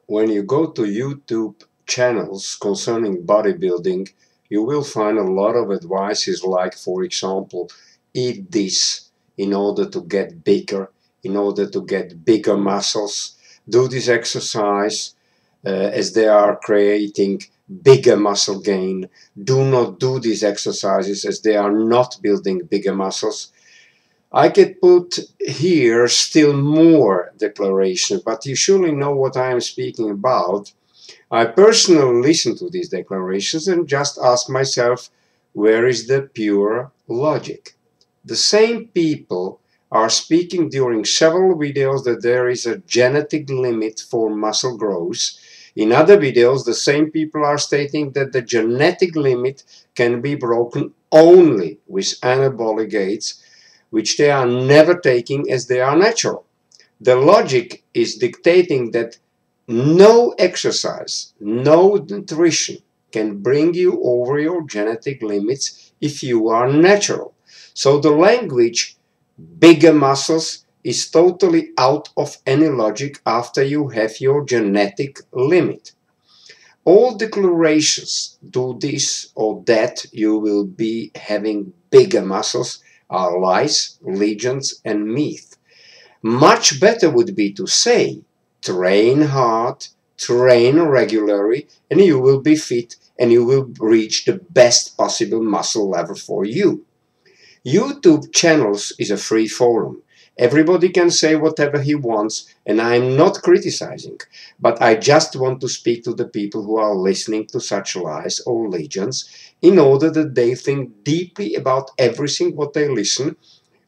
When you go to YouTube channels concerning bodybuilding, you will find a lot of advices like, for example, eat this in order to get bigger, in order to get bigger muscles, do this exercise as they are creating bigger muscle gain, do not do these exercises as they are not building bigger muscles. I could put here still more declarations, but you surely know what I am speaking about. I personally listen to these declarations and just ask myself, where is the pure logic? The same people are speaking during several videos that there is a genetic limit for muscle growth. In other videos, the same people are stating that the genetic limit can be broken only with anabolic aids, which they are never taking as they are natural. The logic is dictating that no exercise, no nutrition can bring you over your genetic limits if you are natural. So the language bigger muscles is totally out of any logic after you have your genetic limit. All declarations, do this or that, you will be having bigger muscles, are lies, legends, and myth. Much better would be to say, train hard, train regularly, and you will be fit and you will reach the best possible muscle level for you. YouTube channels is a free forum. Everybody can say whatever he wants, and I'm not criticizing, but I just want to speak to the people who are listening to such lies or legends in order that they think deeply about everything what they listen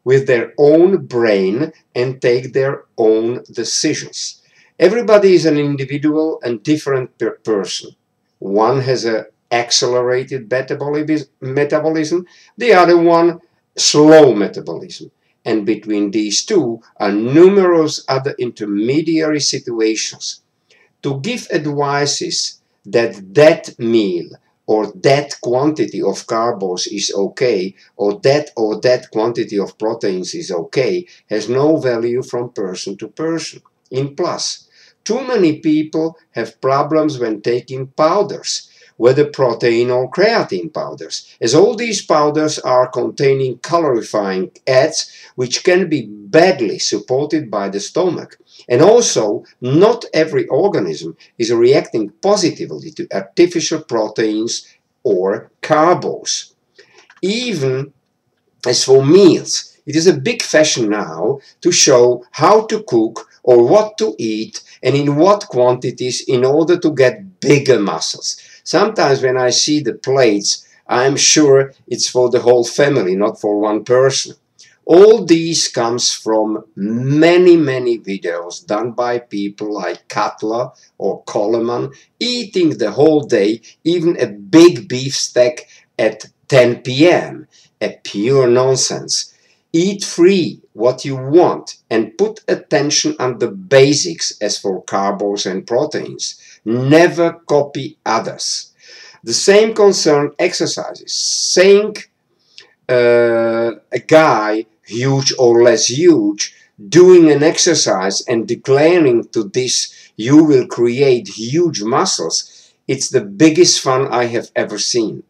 with their own brain and take their own decisions. Everybody is an individual and different per person. One has an accelerated metabolism, the other one slow metabolism. And between these two are numerous other intermediary situations. To give advices that that meal or that quantity of carbs is okay, or that quantity of proteins is okay, has no value from person to person. In plus, too many people have problems when taking powders, whether protein or creatine powders, as all these powders are containing calorifying ads which can be badly supported by the stomach. And also, not every organism is reacting positively to artificial proteins or carbs. Even as for meals, it is a big fashion now to show how to cook or what to eat and in what quantities in order to get bigger muscles. Sometimes when I see the plates, I'm sure it's for the whole family, not for one person. All these comes from many videos done by people like Cutler or Coleman, eating the whole day, even a big beefsteak at 10 p.m. A pure nonsense. Eat free what you want and put attention on the basics as for carbs and proteins. Never copy others. The same concern exercises. Saying a guy, huge or less huge, doing an exercise and declaring to this, you will create huge muscles, it's the biggest fun I have ever seen.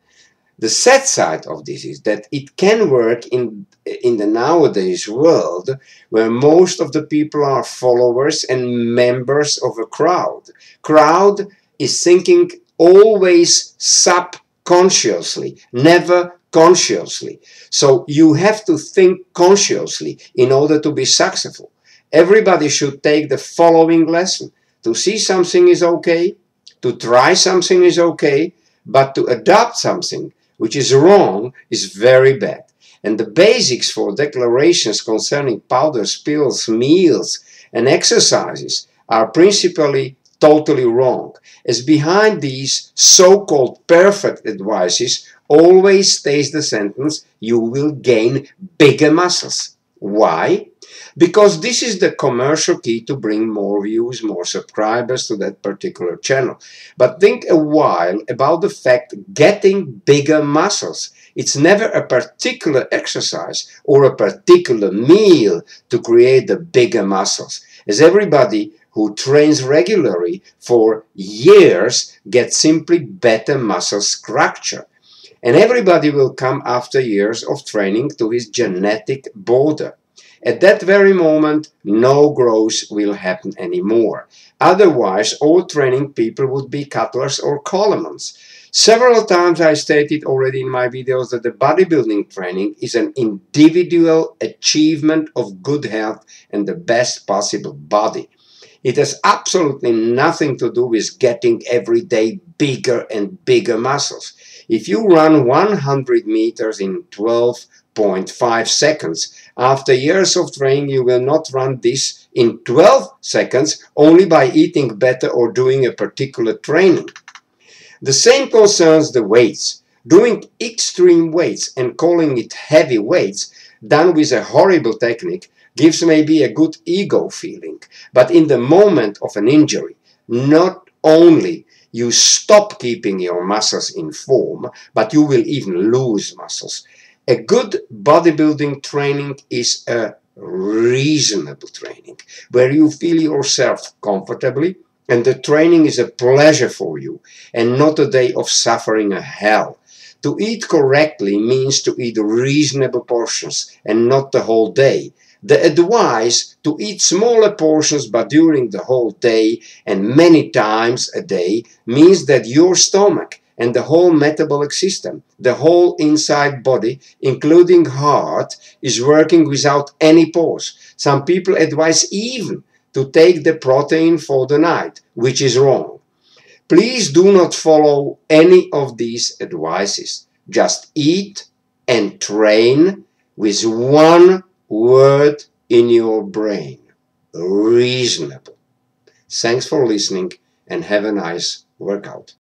The sad side of this is that it can work in the nowadays world where most of the people are followers and members of a crowd. Crowd is thinking always subconsciously, never consciously. So you have to think consciously in order to be successful. Everybody should take the following lesson. To see something is okay, to try something is okay, but to adopt something which is wrong is very bad. And the basics for declarations concerning powders, pills, meals, and exercises are principally totally wrong, as behind these so-called perfect advices always stays the sentence, you will gain bigger muscles. Why? Because this is the commercial key to bring more views, more subscribers to that particular channel. But think a while about the fact getting bigger muscles. It's never a particular exercise or a particular meal to create the bigger muscles. As everybody who trains regularly for years gets simply better muscle structure. And everybody will come after years of training to his genetic border. At that very moment, no growth will happen anymore. Otherwise, all training people would be Cutlers or Colemans. Several times I stated already in my videos that the bodybuilding training is an individual achievement of good health and the best possible body. It has absolutely nothing to do with getting every day bigger and bigger muscles. If you run 100 meters in 12.5 seconds, after years of training you will not run this in 12 seconds only by eating better or doing a particular training. The same concerns the weights. Doing extreme weights and calling it heavy weights done with a horrible technique gives maybe a good ego feeling, but in the moment of an injury, not only you stop keeping your muscles in form, but you will even lose muscles. A good bodybuilding training is a reasonable training, where you feel yourself comfortably, and the training is a pleasure for you, and not a day of suffering a hell. To eat correctly means to eat reasonable portions, and not the whole day. The advice to eat smaller portions but during the whole day and many times a day means that your stomach and the whole metabolic system, the whole inside body, including heart, is working without any pause. Some people advise even to take the protein for the night, which is wrong. Please do not follow any of these advices. Just eat and train with one word in your brain: reasonable. Thanks for listening and have a nice workout.